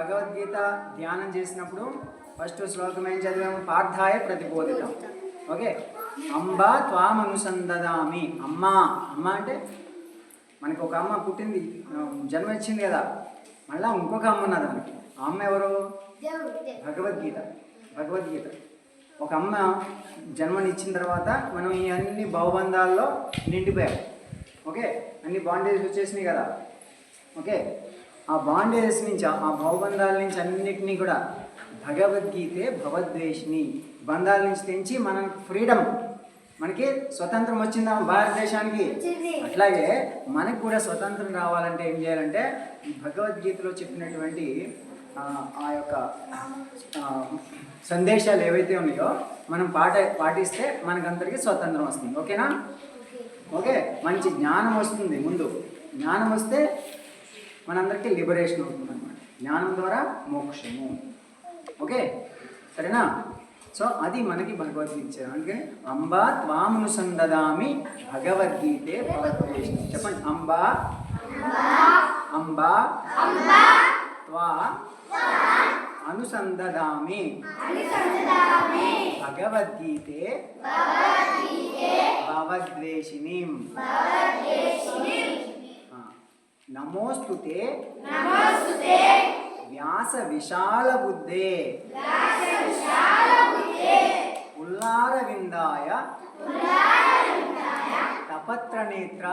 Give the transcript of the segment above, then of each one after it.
భగవద్గీత ధ్యానం చేసినప్పుడు ఫస్ట్ శ్లోకం ఏం చదివాము? పార్థాయ ప్రతిబోధితం. ఓకే, అంబా త్వామనుసందదామి. అమ్మ అమ్మ అంటే మనకి ఒక అమ్మ పుట్టింది, జన్మ ఇచ్చింది కదా, మళ్ళీ ఇంకొక అమ్మ ఉన్నది మనకి. ఆ అమ్మ ఎవరు? భగవద్గీత. భగవద్గీత ఒక అమ్మ జన్మనిచ్చిన తర్వాత మనం ఈ అన్ని భవబంధాల్లో నిండిపోయాం. ఓకే, అన్ని బాండేజ్ వచ్చేసినాయి కదా. ఓకే, ఆ బాండేజెస్ నుంచి, ఆ భవబంధాల నుంచి అన్నిటినీ కూడా భగవద్గీతే భవద్వేషిని, బంధాల నుంచి తెంచి మనకి ఫ్రీడమ్, మనకి స్వతంత్రం వచ్చిందా భారతదేశానికి? అట్లాగే మనకు కూడా స్వతంత్రం రావాలంటే ఏం చేయాలంటే భగవద్గీతలో చెప్పినటువంటి ఆ యొక్క సందేశాలు ఏవైతే ఉన్నాయో మనం పాటిస్తే మనకందరికీ స్వతంత్రం వస్తుంది. ఓకేనా? ఓకే, మంచి జ్ఞానం వస్తుంది. ముందు జ్ఞానం వస్తే మనందరికీ లిబరేషన్ అవుతుంది అన్నమాట. జ్ఞానం ద్వారా మోక్షము. ఓకే, సరేనా? సో అది మనకి భగవద్గీత ఇచ్చారు. అందుకే అంబా త్వామనుసందదామి భగవద్గీతే భవద్వేషిని. చెప్పండి, అంబా అంబా త్వా అనుసందదామి భగవద్గీతే భవద్వేషిని. నమోస్తుతే వ్యాస విశాల బుద్ధే ఉల్లార విందాయ తపత్ర నేత్ర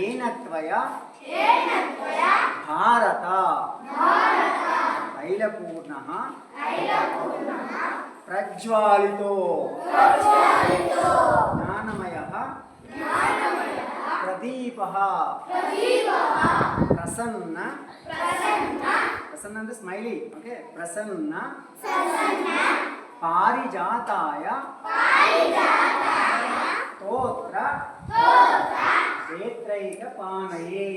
ఏనత్వయ భారత తైలపూర్ణః ప్రజ్వాలితో జ్ఞానమయః ప్రదీపః ప్రసన్న అంటే స్మైలీ. ఓకే, ప్రసన్న పారిజాతాయ స్తోత్ర వేత్రైక పానయే.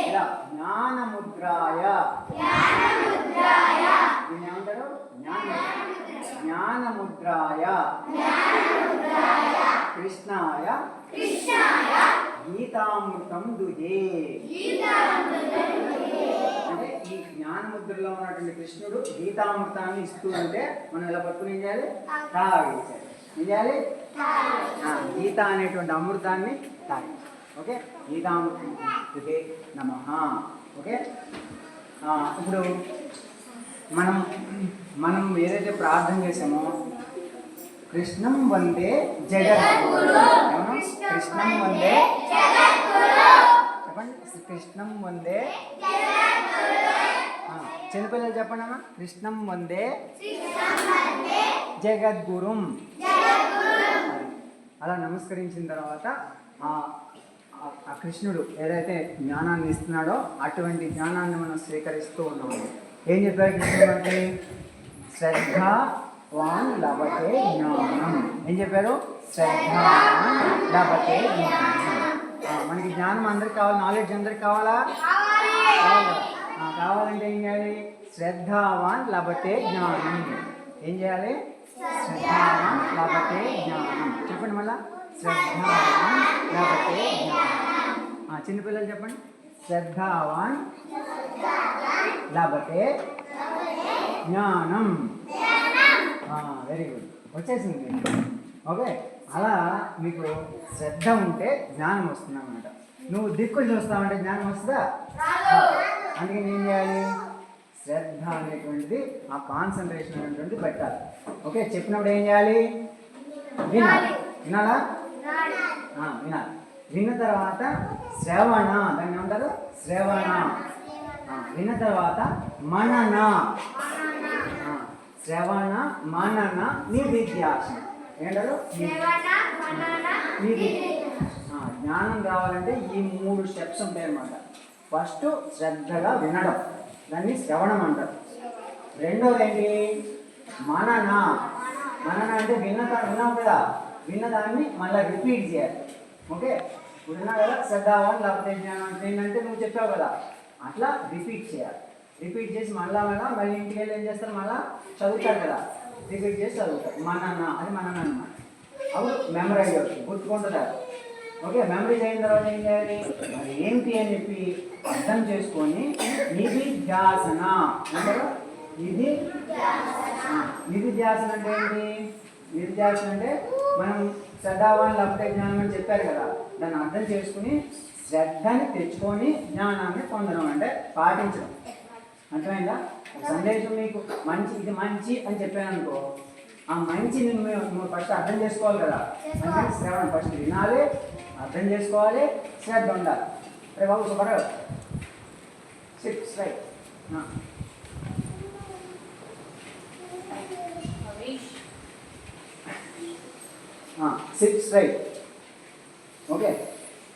ఇలా జ్ఞానముద్రాయ, దీన్ని ఏమంటారు? జ్ఞానముద్రాయ కృష్ణాయ గీతామృతం దుహే. అంటే ఈ జ్ఞానముద్రలో ఉన్నటువంటి కృష్ణుడు గీతామృతాన్ని ఇస్తూ ఉంటే మనం ఇలా పట్టుకుని ఏం చేయాలి? తాగించాలి. ఏం చేయాలి? గీత అనేటువంటి అమృతాన్ని తాగించాలి. ఓకే, గీతామృతం దుహే నమః. ఓకే, ఇప్పుడు మనం ఏదైతే ప్రార్థన చేసామో కృష్ణం వందే జగద్గురు. కృష్ణం వందే, చెప్పండి, కృష్ణం వందే. చిన్నపిల్లలు చెప్పండి అమ్మా, కృష్ణం వందే జగద్గురుం. అలా నమస్కరించిన తర్వాత ఆ కృష్ణుడు ఏదైతే జ్ఞానాన్ని ఇస్తున్నాడో అటువంటి జ్ఞానాన్ని మనం స్వీకరిస్తూ ఉన్నాము. ఏం చెప్పారు కృష్ణుడు అంటే? శ్రద్ధావాన్ లభతే జ్ఞానం. ఏం చెప్పారు? శ్రద్ధావాన్ లభతే జ్ఞానం. మనకి జ్ఞానం అందరికి కావాలి, నాలెడ్జ్ అందరికి కావాలా? కావాలంటే ఏం చేయాలి? శ్రద్ధావాన్ లభతే జ్ఞానం. ఏం చేయాలి? శ్రద్ధావాన్ లభతే జ్ఞానం. చెప్పండి మళ్ళా, శ్రద్ధావాన్ లభతే జ్ఞానం. చిన్నపిల్లలు చెప్పండి, శ్రద్ధావాన్ లభతే జ్ఞానం. వెరీ గుడ్, వచ్చేసింది. ఓకే, అలా మీకు శ్రద్ధ ఉంటే జ్ఞానం వస్తుంది అన్నమాట. నువ్వు దిక్కులు చూస్తావంటే జ్ఞానం వస్తుందా? అందుకని ఏం చేయాలి? శ్రద్ధ అనేటువంటిది, ఆ కాన్సన్ట్రేషన్ అనేటువంటిది పెట్టాలి. ఓకే, చెప్పినప్పుడు ఏం చేయాలి? వినాలి. వినాలా? వినాలి. విన్న తర్వాత శ్రవణ, దాన్ని ఏమంటారు? శ్రవణ. విన్న తర్వాత మనన. శ్రవణ మనన నిధిధ్యాసన. ఏంటారు? జ్ఞానం రావాలంటే ఈ 3 స్టెప్స్ ఉంటాయి అన్నమాట. ఫస్ట్ శ్రద్ధగా వినడం, దాన్ని శ్రవణం అంటారు. రెండోది ఏంటి? మనన. మనన అంటే విన్నావు కదా, విన్నదాన్ని మళ్ళీ రిపీట్ చేయాలి. ఓకే, ఇప్పుడు విన్నా కదా శ్రద్ధావాన్ లేకపోతే జ్ఞానం అంటే ఏంటంటే నువ్వు చెప్పావు కదా, అట్లా రిపీట్ చేయాలి. రిపీట్ చేసి మళ్ళీ ఇంటికి వెళ్ళి ఏం చేస్తారు? మళ్ళీ చదువుతారు కదా, రిపీట్ చేసి చదువుతారు. మనన, అది మనన అన్నమాట. అప్పుడు మెమరైజ్ అవుతుంది, గుర్తుకుంటుంటారు. ఓకే, మెమరీ అయిన తర్వాత ఏం చేయాలి, అది ఏంటి అని చెప్పి అర్థం చేసుకొని నిధిధ్యాసన అంటారు. నిధిధ్యాసన అంటే ఏంటి? నిధిధ్యాసన అంటే మనం శ్రద్ధావాన్ లభతే జ్ఞానం అని చెప్పారు కదా, దాన్ని అర్థం చేసుకుని శ్రద్ధని తెచ్చుకొని జ్ఞానాన్ని పొందడం అంటే పాటించడం. అర్థమైందా? సందేశం మీకు మంచి, ఇది మంచి అని చెప్పాను అనుకో, ఆ మంచిని నువ్వు ఫస్ట్ అర్థం చేసుకోవాలి కదా. అంటే శ్రవణం ఫస్ట్ వినాలి, అర్థం చేసుకోవాలి, శ్రద్ధ ఉండాలి. అరే బాబు super, six right, six right. Okay,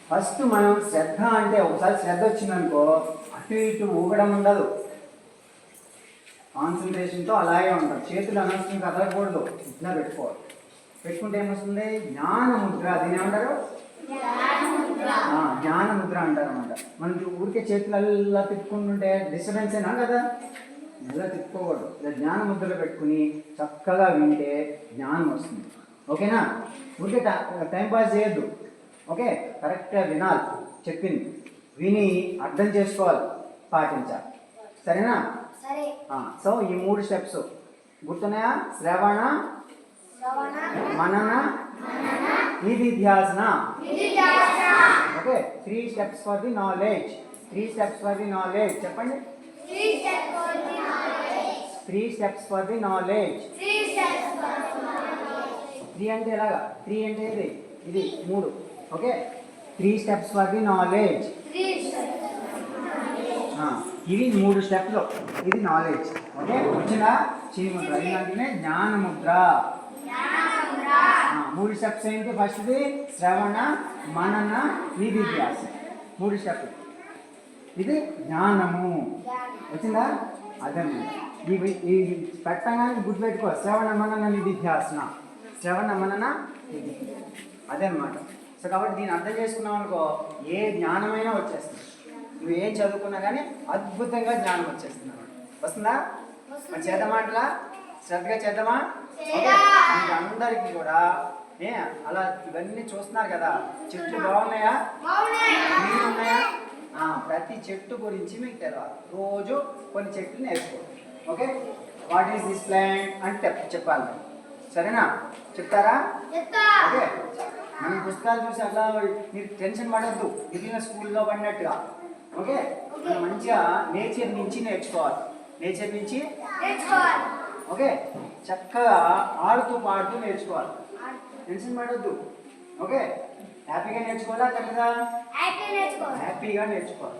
first మనం శ్రద్ధ అంటే ఒకసారి శ్రద్ధ వచ్చిందనుకో అటు ఇటు ఊగడం ఉండదు, కాన్సన్ట్రేషన్తో అలాగే ఉంటాం. చేతులు అనవసరం కదలకూడదు, ఇట్లా పెట్టుకోవాలి. పెట్టుకుంటే ఏమొస్తుంది? జ్ఞానముద్ర. దీని ఏమంటారు? జ్ఞానముద్ర అంటారు అనమాట. మనకి ఊరికే చేతులల్లా తిప్పుకుంటుంటే డిస్టర్బెన్స్ అయినా కదా, ఇలా తిప్పుకోకూడదు. ఇలా జ్ఞానముద్రలో పెట్టుకుని చక్కగా వింటే జ్ఞానం వస్తుంది. ఓకేనా? ఊరికే టైంపాస్ చేయొద్దు. ఓకే, కరెక్ట్గా వినాలి, చెప్పింది విని అర్థం చేసుకోవాలి, పాటించాలి. సరేనా? సో ఈ 3 స్టెప్స్ గుర్తున్నాయా? శ్రవణ, మనన, నిధిధ్యాసన. Okay, 3 steps for the knowledge. 3 steps for the knowledge. చెప్పండి. 3 స్టెప్స్ ఫర్ ది నాలెడ్జ్. 3 అంటే ఎలాగా? 3 అంటే ఇది 3. Okay, 3 steps for the knowledge. ఇవి 3 స్టెప్లు, ఇది నాలెడ్జ్. ఓకే, వచ్చిందా? చిన్ముద్ర ఇలాంటినే జ్ఞానముద్ర. 3 స్టెప్స్ ఏంటి? ఫస్ట్ది శ్రవణ, మనన, నిధిధ్యాస. 3 స్టెప్లు. ఇది జ్ఞానము. వచ్చిందా? అదే ఈ పెట్టగానే గుర్తుపెట్టుకో, శ్రవణ, మనన, నిధిధ్యాసన. శ్రవణ, మనన, నిధి, అదే అనమాట. సో కాబట్టి దీన్ని అర్థం చేసుకున్నాం అనుకో, ఏ జ్ఞానమైనా వచ్చేస్తుంది. నువ్వు ఏం చదువుకున్నా కానీ అద్భుతంగా జ్ఞానం వచ్చేస్తుంది అన్నమాట. వస్తుందా? మరి చేద్దామాటలా శ్రద్ధగా చేద్దామా? మీకు అందరికీ కూడా అలా ఇవన్నీ చూస్తున్నారు కదా, చెట్లు బాగున్నాయా? నీళ్ళు ఉన్నాయా? ప్రతి చెట్టు గురించి మీకు తెలియాలి. రోజు కొన్ని చెట్లు నేర్చుకోవాలి. Okay, what is this plant అంటే చెప్పాలి. సరేనా? చెప్తారా? ఓకే, మనం పుస్తకాలు చూసి అట్లా మీరు టెన్షన్ పడద్దు, మిగిలిన స్కూల్లో పడినట్టుగా. ఓకే, మనం మంచిగా నేచర్ నుంచి నేర్చుకోవాలి. నేచర్ నుంచి ఓకే, చక్కగా ఆడుతూ పాడుతూ నేర్చుకోవాలి. టెన్షన్ పడద్దు. ఓకే, హ్యాపీగా నేర్చుకోవాలా కదా? హ్యాపీగా నేర్చుకోవాలి.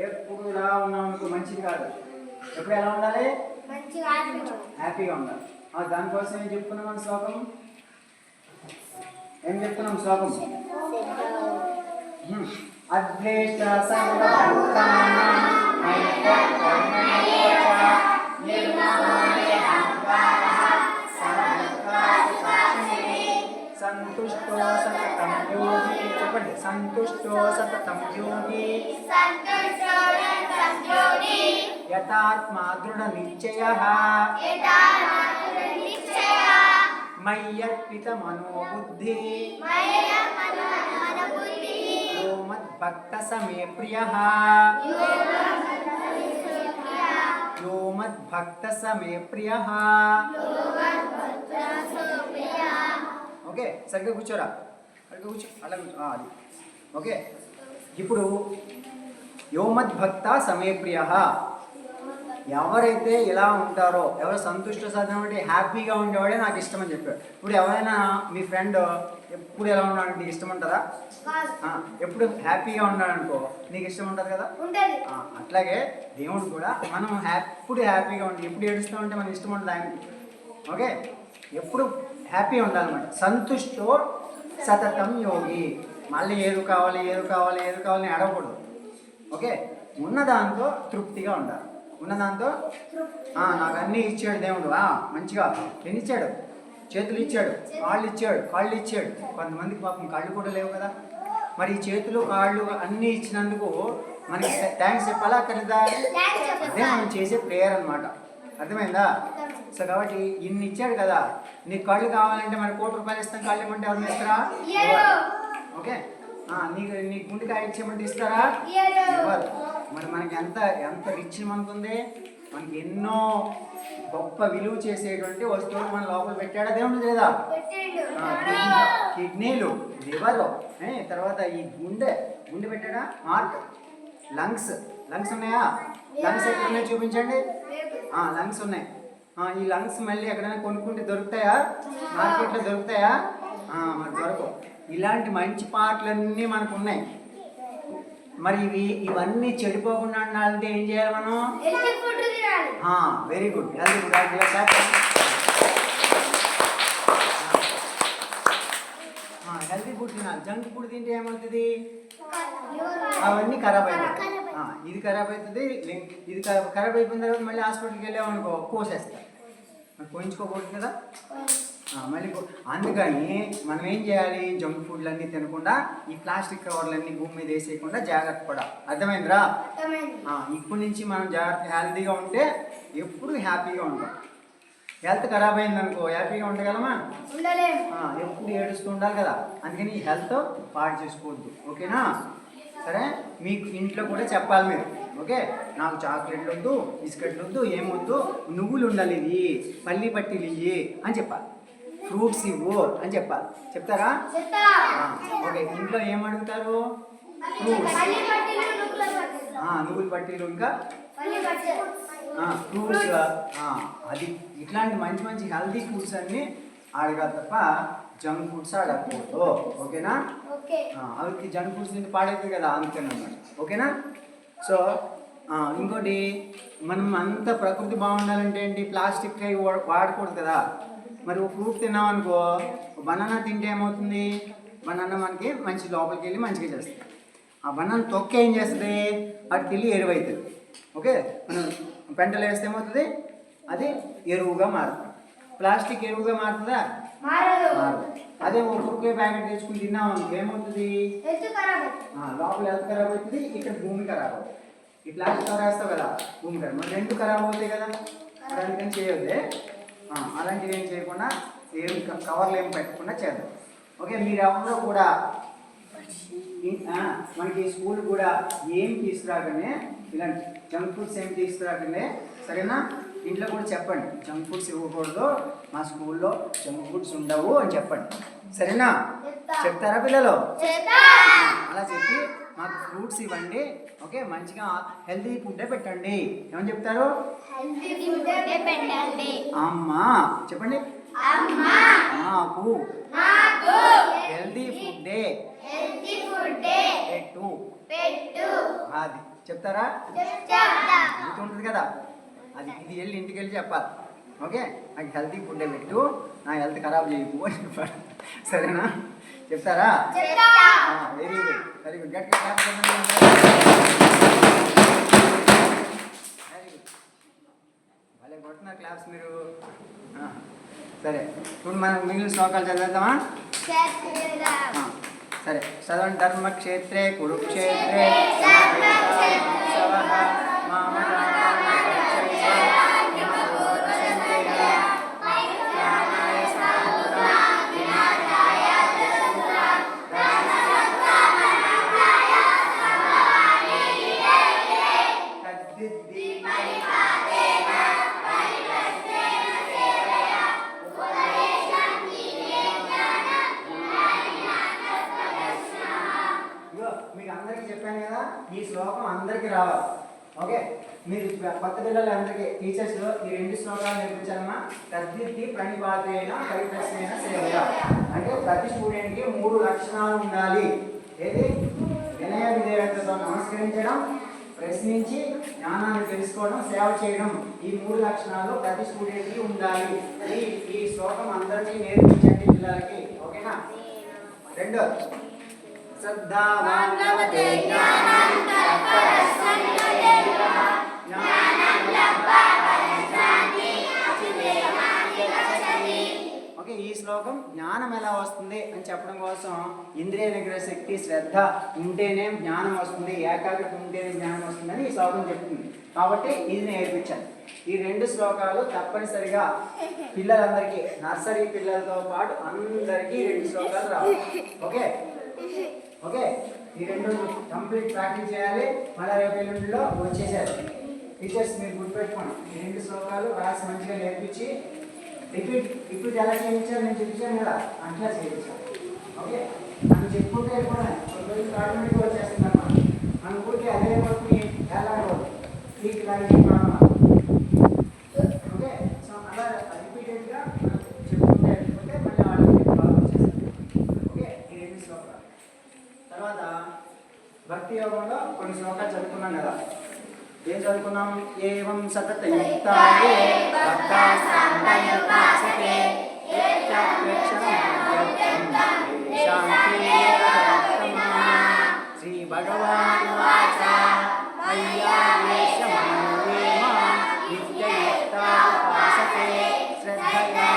ఎప్పుడు ఇలా ఉన్నాం అనుకో మంచిది కాదు. ఎప్పుడు ఎలా ఉండాలి? హ్యాపీగా ఉండాలి. దానికోసం ఏం చెప్పుకున్నాం మన శ్లోకం? ఏం చెప్తున్నాం శ్లోకం? అద్వేష్ట సంతుష్టో సతతం యోగి. చెప్పండి. సంతుష్టో సతతం యోగి యథాత్మా దృఢ నిశ్చయః మయ్యర్పిత మనోబుద్ధి యో మద్భక్త సమే ప్రియః. యో మద్భక్త సమే ప్రియః. ఓకే, సరిగ్గా కూర్చోరా, సరిగ్గా కూర్చో, అలా అది. ఓకే, ఇప్పుడు యో మద్భక్త సమే ప్రియః. ఎవరైతే ఇలా ఉంటారో, ఎవరు సంతుష్ట సాధన అంటే హ్యాపీగా ఉండేవాడే నాకు ఇష్టం అని చెప్పాడు. ఇప్పుడు ఎవరైనా మీ ఫ్రెండ్ ఎప్పుడు ఎలా ఉన్నాడంటే నీకు ఇష్టం ఉంటుందా? ఎప్పుడు హ్యాపీగా ఉన్నాడనుకో నీకు ఇష్టం ఉంటుంది కదా. అట్లాగే దేవుడు కూడా మనం ఎప్పుడు హ్యాపీగా ఉండి, ఎప్పుడు ఏడుస్తామంటే మనకి ఇష్టం ఉంటుంది ఆయనకి. ఓకే, ఎప్పుడు హ్యాపీగా ఉండాలన్నమాట. సంతుష్టో సతతం యోగి. మళ్ళీ ఏది కావాలి ఏది కావాలి ఏది కావాలని అడగకూడదు. ఓకే, ఉన్నదాంతో తృప్తిగా ఉండాలి. ఉన్నదాంతో నాకు అన్నీ ఇచ్చాడు దేవుడు, మంచిగా ఎన్ని ఇచ్చాడు? చేతులు ఇచ్చాడు, కాళ్ళు ఇచ్చాడు, కాళ్ళు ఇచ్చాడు. కొంతమందికి పాపం కాళ్ళు కూడా లేవు కదా. మరి ఈ చేతులు కాళ్ళు అన్నీ ఇచ్చినందుకు మనకి థ్యాంక్స్ చెప్పాలా అక్కర్లేదా? అదే మనం చేసే ప్రేయర్ అనమాట. అర్థమైందా? సో కాబట్టి ఇన్ని ఇచ్చాడు కదా, నీకు కళ్ళు కావాలంటే మరి ₹1 ఇస్తాం, కళ్ళు ఇవ్వమంటే ఎవరు ఇస్తారా? ఓకే, నీ గుండెకాయ ఇచ్చేమంటే ఇస్తారా? ఇవ్వరు. మరి మనకి ఎంత ఎంత రిచ్ మనకుంది, మనకి ఎన్నో గొప్ప విలువ చేసేటువంటి వస్తువులు మన లోపల పెట్టాడా దేవుడు లేదా? కిడ్నీలు, లివర్, తర్వాత ఈ గుండె పెట్టాడా? హార్ట్, లంగ్స్ ఉన్నాయా? లంగ్స్ ఎక్కడున్నాయి చూపించండి. లంగ్స్ ఉన్నాయి. ఈ లంగ్స్ మళ్ళీ ఎక్కడైనా కొనుక్కుంటే దొరుకుతాయా? మార్కెట్లో దొరుకుతాయా? మరి దొరకవు. ఇలాంటి మంచి పార్ట్లన్నీ మనకు ఉన్నాయి. మరి ఇవన్నీ చెడిపోకుండా ఉండాలంటే ఏం చేయాలి మనం? Very good, healthy food. Healthy food తినాలి. జంక్ ఫుడ్ తింటే ఏమవుతుంది? అవన్నీ ఖరాబ్ అయిపోతాయి. ఇది ఖరాబ్ అవుతుంది. ఇది ఖరాబ్ అయిపోయిన తర్వాత మళ్ళీ హాస్పిటల్కి వెళ్ళామనుకో కోసేస్తారు. కోయించుకోకూడదు కదా. మళ్ళీ అందుకని మనం ఏం చేయాలి? జంక్ ఫుడ్లు అన్నీ తినకుండా ఈ ప్లాస్టిక్ కవర్లన్నీ భూమి మీద వేసేయకుండా జాగ్రత్త పడాలి. అర్థమైందిరా? ఇప్పటి నుంచి మనం జాగ్రత్త హెల్తీగా ఉంటే ఎప్పుడు హ్యాపీగా ఉంటాం. హెల్త్ ఖరాబ్ అయిందనుకో హ్యాపీగా ఉండగలమా? ఎప్పుడు ఏడుస్తూ ఉండాలి కదా. అందుకని ఈ హెల్త్ పాడు చేసుకోవద్దు. ఓకేనా? సరే, మీకు ఇంట్లో కూడా చెప్పాలి మీరు. ఓకే, నాకు చాక్లెట్లు వద్దు, బిస్కెట్లు వద్దు, ఏమొద్దు, నువ్వులు ఉండాలి, ఇది పల్లి పట్టీలు ఇయ్యి అని చెప్పాలి, ఫ్రూట్స్ ఇవ్వు అని చెప్పాలి. చెప్తారా? ఓకే, ఇంట్లో ఏమడుగుతారు? ఫ్రూట్స్, నువ్వుల పట్టీలు, ఇంకా ఫ్రూట్స్. అది ఇట్లాంటి మంచి మంచి హెల్తీ ఫుడ్స్ అన్నీ అడగాలి తప్ప జంక్ ఫుడ్స్ అడగకూడదు. ఓకేనా? అవి జంక్ ఫుడ్స్ తింటే పాడైతుంది కదా, అందుకని అన్నమాట. ఓకేనా? సో ఇంకోటి, మనం అంతా ప్రకృతి బాగుండాలంటే ఏంటి? ప్లాస్టిక్ అవి వాడకూడదు కదా. మరి ఒక ఫ్రూట్ తిన్నామనుకో, బనానా తింటే ఏమవుతుంది? బనానా మనకి మంచి లోపలికి వెళ్ళి మంచిగా చేస్తుంది. ఆ బనానా తొక్క ఏం చేస్తుంది? అటుకి వెళ్ళి ఎరువు అవుతుంది. ఓకే, మనం పెంటలు వేస్తే ఏమవుతుంది? అది ఎరువుగా మారుతుంది. ప్లాస్టిక్ ఎరువుగా మారుతుందా? మారదు. అదే ఒక కుర్కురే ప్యాకెట్ తెచ్చుకుని తిన్నాం అనుకో ఏమవుతుంది? లోపల హెల్త్ ఖరాబ్ అవుతుంది, ఇక్కడ భూమి ఖరాబ్ అవుతుంది. ఈ ప్లాస్టిక్ కవర్ వేస్తావు కదా, భూమి ఖరాబ్, మరి రెండు ఖరాబ్ అవుతాయి కదా. అందుకని చేయొద్దే. అలాంటివి ఏం చేయకుండా, ఏం కవర్లు ఏం పెట్టకుండా చేద్దాం. ఓకే, మీరు ఎవరో కూడా మనకి స్కూల్ కూడా ఏం తీసుకురాకనే, ఇలాంటి జంక్ ఫుడ్స్ ఏం తీసుకురాకనే, సరేనా? ఇంట్లో కూడా చెప్పండి, జంక్ ఫుడ్స్ ఇవ్వకూడదు, మా స్కూల్లో జంక్ ఫుడ్స్ ఉండవు అని చెప్పండి. సరేనా? చెప్తారా పిల్లలు? అలా చెప్పి మాకు ఫ్రూట్స్ ఇవ్వండి. ఓకే, మంచిగా హెల్తీ ఫుడ్డే పెట్టండి. ఏమని చెప్తారు? అమ్మా చెప్పండి. మాకు హెల్తీ ఫుడ్డే పెట్టు. అది చెప్తారా? ఉంటుంది కదా, అది ఇది వెళ్ళి ఇంటికి వెళ్ళి చెప్పాలి. ఓకే, నాకు హెల్తీ ఫుడ్డే పెట్టు, నా హెల్త్ ఖరాబ్ చేయకు అని చెప్పాలి. సరేనా? చెప్తారా? Very good, very good. గట్టిగా వెరీ గుడ్, భలే కొడుతున్నారు క్లాస్ మీరు. సరే, ఇప్పుడు మనం మిగిలిన శ్లోకాలు చదివేద్దామా? సరే, చదవండి. ధర్మక్షేత్రే కురుక్షేత్రే మీకు అందరికీ చెప్పాను కదా, ఈ శ్లోకం అందరికీ రావాలి. ఓకే, మీరు కొత్త పిల్లలు అందరికీ టీచర్స్ ఈ రెండు శ్లోకాలు నేర్పించాలమ్మా. తద్దిద్ది ప్రణిపాతేన పరిప్రశ్నేన సేవయ. అంటే ప్రతి స్టూడెంట్కి 3 లక్షణాలు ఉండాలి. ఏది? వినయ విధేయతతో నమస్కరించడం, ప్రశ్నించి జ్ఞానాన్ని తెలుసుకోవడం, సేవ చేయడం. ఈ 3 లక్షణాలు ప్రతి స్టూడెంట్కి ఉండాలి. ఈ శ్లోకం అందరికీ నేర్పించండి పిల్లలకి. ఓకేనా? రెండో, శ్రద్ధావాన్ లభతే జ్ఞానం తత్పరస్సంగతే జ్ఞానం లబ్ధ్వా పరస్సాంతి అచివేగాని గచ్చతి. ఓకే, ఈ శ్లోకం జ్ఞానం ఎలా వస్తుంది అని చెప్పడం కోసం ఇంద్రియ నిగ్రహ శక్తి, శ్రద్ధ ఉంటేనే జ్ఞానం వస్తుంది, ఏకాగ్రత ఉంటేనే జ్ఞానం వస్తుందని ఈ శ్లోకం చెప్తుంది. కాబట్టి ఇది నేర్పించాను. ఈ 2 శ్లోకాలు తప్పనిసరిగా పిల్లలందరికీ, నర్సరీ పిల్లలతో పాటు అందరికీ 2 శ్లోకాలు రావాలి. ఓకే, ఓకే, ఈ రెండు కంప్లీట్ ప్రాక్టీస్ చేయాలి. మళ్ళీ రేపు ఎల్లుండిలో వచ్చేసారు. టీచర్స్ మీరు గుర్తుపెట్టుకోండి, ఈ రెండు శ్లోకాలు రాసి మంచిగా నేర్పించి రిపీట్ ఎలా చేయించారు నేను చూపించాను కదా, అట్లా చేయించాను. ఓకే, మనం చెప్పుకుంటే వెళ్ళిపోవడం రోజులు ఆటోమేటిక్గా వచ్చేస్తున్నాం. మనం ఊరికి అదే పట్టుకుని వెళ్ళకూడదు. వీక్ లాగే ఓకే, సో అలా రిపీటెడ్గా చెప్పుకుంటే వెళ్ళిపోతే మళ్ళీ ఆటోమేటిక్ బాగా వచ్చేస్తుంది. ఓకే, ఈ రెండు శ్లోకాలు తర్వాత భక్తి యోగంలో కొన్ని శ్లోకాలు చదువుకున్నాం కదా. ఏం చదువుకున్నాం? ఏవం సతతయుక్తాయే భక్తాస్తాంతయుపాసతే శ్రీ భగవాన్ వాచ అయ్యావేశమనువేమా నిత్యయుక్తా ఉపాసతే శ్రద్ధయా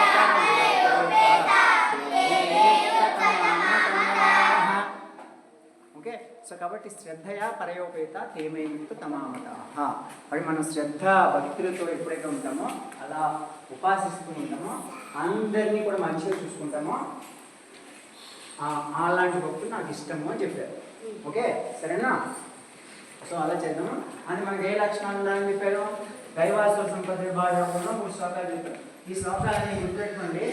ఓకే, సో కాబట్టి శ్రద్ధయా పరయోపేత తేమేయుక్త తమామత. అది మనం శ్రద్ధ భక్తులతో ఎప్పుడైతే ఉంటామో అలా ఉపాసిస్తూ ఉంటామో అందరినీ కూడా మంచిగా చూసుకుంటామో అలాంటి భక్తులు నాకు ఇష్టము అని చెప్పారు. ఓకే, సరేనా? సో అలా చేద్దాము. అది మనకి ఏ లక్షణాలు ఉండాలని చెప్పారు? దైవాసుల సంపద విభాగంలో 3 శ్లోకాలు చెప్పారు. ఈ శ్లోకాలని గుర్తుపెట్టుకోండి.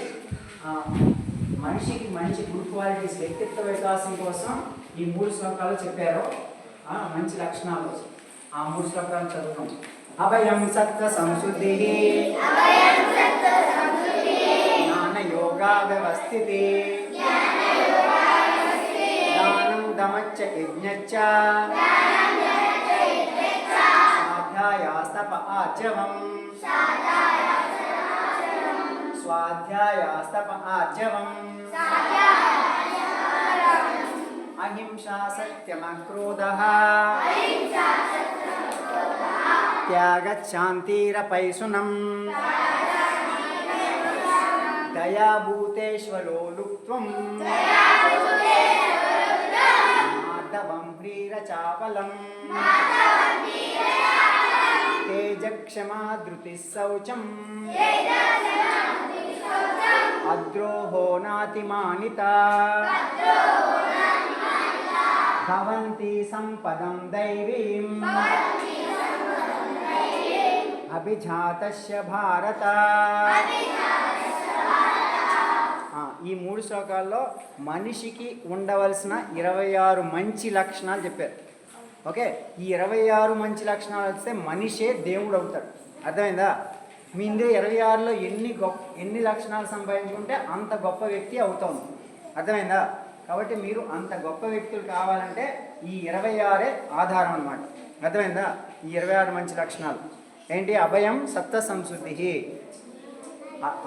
మనిషికి మంచి గుడ్ క్వాలిటీస్ వ్యక్తిత్వ వికాసం కోసం ఈ 3 శ్లోకాలు చెప్పారు. మంచి లక్షణాలు ఆ 3 శ్లోకాలు చదువుతాం. అభయం సత్వ సంశుద్ధి జ్ఞాన యోగా వ్యవస్థితి దానం దమచ్చ యజ్ఞచ్చ స్వాధ్యాయాస్తప ఆర్జవం స్వాధ్యాయాస్తప ఆర్జవం అహింసా సత్యమక్రోధః త్యాగశాంతిరపైశునం దయాభూతేశ్వలోలుప్త్వం మాధవం హ్రీరచాపలం తేజక్షమా ధృతిః శౌచం అద్రోహో నాతిమానితా భవంతి సంపదం దైవీం అభిజాతస్య భారత. ఈ 3 శ్లోకాల్లో మనిషికి ఉండవలసిన 26 మంచి లక్షణాలు చెప్పారు. ఓకే, ఈ 26 మంచి లక్షణాలు వస్తే మనిషే దేవుడు అవుతాడు. అర్థమైందా? మీ ఇందులో 26లో ఎన్ని లక్షణాలు సంపాదించుకుంటే అంత గొప్ప వ్యక్తి అవుతాం. అర్థమైందా? కాబట్టి మీరు అంత గొప్ప వ్యక్తులు కావాలంటే ఈ 26 ఆధారం అన్నమాట. అర్థమైందా? ఈ 26 మంచి లక్షణాలు ఏంటి? అభయం సత్వ సంశుద్ధి.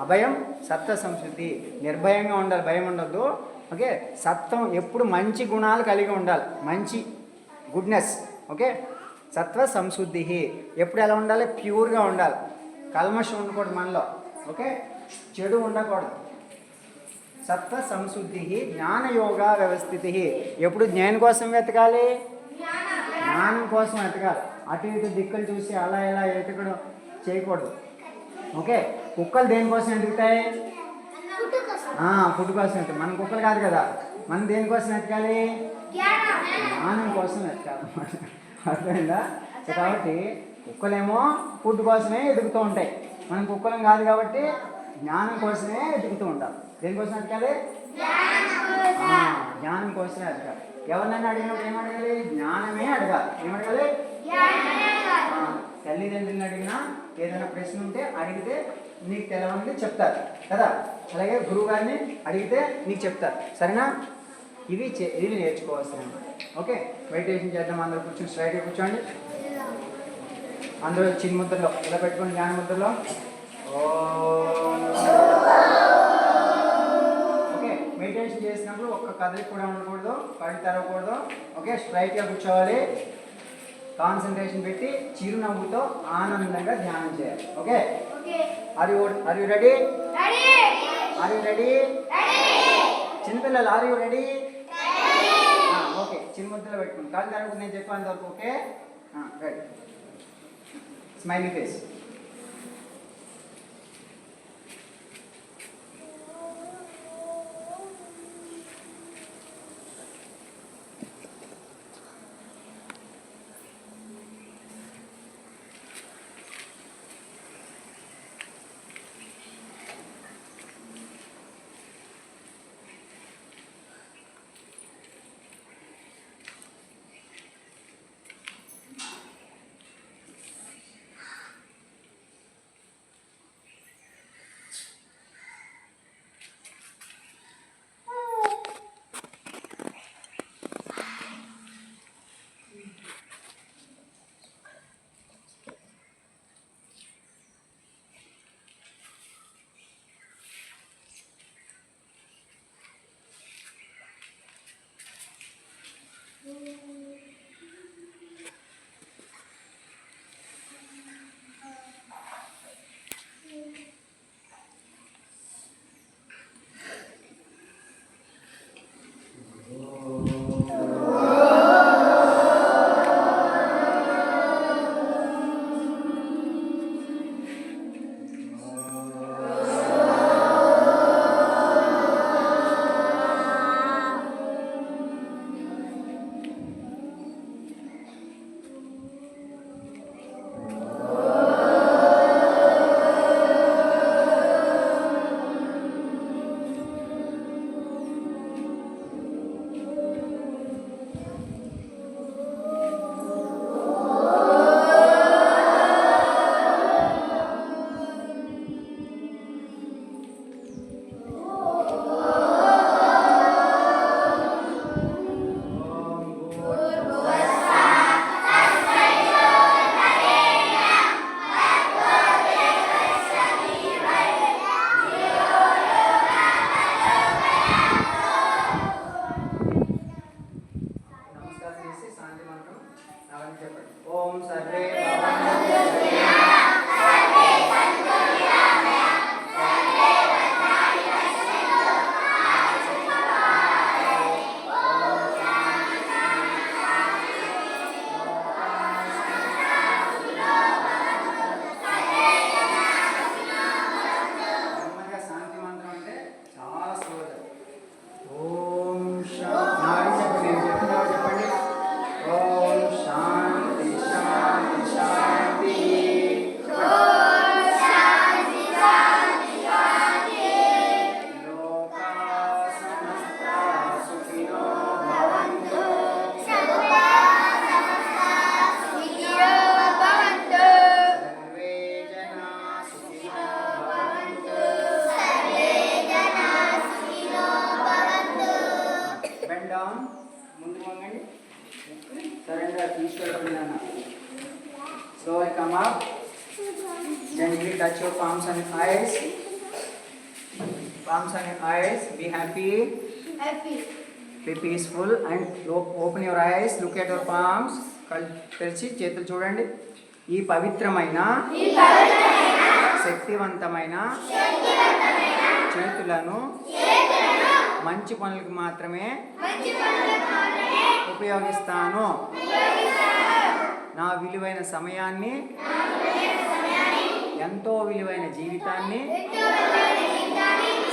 అభయం సత్వ సంశుద్ధి, నిర్భయంగా ఉండాలి, భయం ఉండద్దు. ఓకే, సత్వం ఎప్పుడు మంచి గుణాలు కలిగి ఉండాలి, మంచి గుడ్నెస్. ఓకే, సత్వ సంశుద్ధి ఎప్పుడు ఎలా ఉండాలి? ప్యూర్గా ఉండాలి, కల్మషం ఉండకూడదు మనలో. ఓకే, చెడు ఉండకూడదు. సత్వ సంశుద్ధి జ్ఞానయోగా వ్యవస్థితి. ఎప్పుడు జ్ఞానం కోసం వెతకాలి, జ్ఞానం కోసం వెతకాలి. అటు ఇటు దిక్కులు చూసి అలా ఇలా వెతకడం చేయకూడదు. ఓకే, కుక్కలు దేనికోసం వెతుకుతాయి? ఫుడ్ కోసం వెతుకుతాయి. మన కుక్కలు కాదు కదా, మనం దేనికోసం వెతకాలి? జ్ఞానం కోసం వెతకాలి. అర్థమైందా? కాబట్టి కుక్కలేమో ఫుడ్ కోసమే ఎదుగుతూ ఉంటాయి, మనం కుక్కలం కాదు కాబట్టి జ్ఞానం కోసమే వెతుకుతూ ఉంటాం. దేనికోసం వెతకాలి? జ్ఞానం కోసమే వెతకాలి. ఎవరినైనా అడిగినప్పుడు ఏమడగాలి? జ్ఞానమే అడగాలి. ఏమడగాలి? తల్లిదండ్రులను అడిగినా ఏదైనా ప్రశ్న ఉంటే అడిగితే నీకు తెలవనిది చెప్తారు కదా, అలాగే గురువు గారిని అడిగితే నీకు చెప్తారు. సరేనా? ఇవి నేర్చుకోవాల్సిన. ఓకే, మెడిటేషన్ చేద్దాం. అందరూ కూర్చొని స్ట్రైట్గా కూర్చోండి. అందరూ చిన్న ముద్రలో ఇలా పెట్టుకోండి, జ్ఞాన ముద్రలో. ఓకే, మెడిటేషన్ చేసినప్పుడు ఒక్క కదలిక కూడా ఉండకూడదు, కళ్ళు తెరవకూడదు. ఓకే, స్ట్రైట్గా కూర్చోవాలి, కాన్సన్ట్రేషన్ పెట్టి చిరునవ్వుతో ఆనందంగా ధ్యానం చేయాలి. Okay, are you ready? Are you ready? చిన్నపిల్లలు ఆర్ యు రెడీ? ఓకే, చిన్న ముద్రలో పెట్టుకోండి, కళ్ళు తెరవకుండా నేను చెప్పాను వరకు. Okay, right. Smiley face. చెప్పండి. ఓం సర్వే భవంతు నెమ్మదిగా శాంతి మంత్రం అంటే చాలా స్లోగా. ఓం శాంతి చెప్పండి. ఓం శాంతి శాంతి శాంతి. లోకా సమస్తా సుఖినో భవంతు. సర్వే జనా సుఖినో భవంతు. బెండ్ డౌన్, ముందుకు వంగండి. సరెండర్ ఈశ్వరుడు నాన్న. Slowly come up. Gently touch your palms and eyes. Palms and eyes. Be happy. Be peaceful and open your eyes. Look at your palms. తెరిచి చేతులు చూడండి. ఈ పవిత్రమైన శక్తివంతమైన చేతులను మంచి పనులకు మాత్రమే ఉపయోగిస్తాను. నా విలువైన సమయాన్ని, ఎంతో విలువైన జీవితాన్ని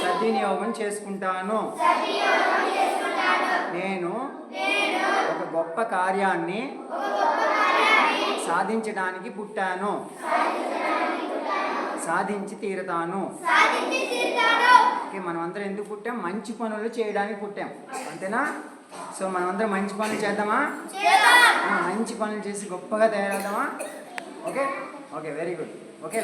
సద్వినియోగం చేసుకుంటాను. నేను ఒక గొప్ప కార్యాన్ని సాధించడానికి పుట్టాను. సాధించి తీరుతాను. ఓకే, మనం అందరం ఎందుకు పుట్టాం? మంచి పనులు చేయడానికి పుట్టాం, అంతేనా? సో మనం అందరం మంచి పనులు చేద్దామా? మంచి పనులు చేసి గొప్పగా తయారవుదామా? Okay okay, very good. Okay.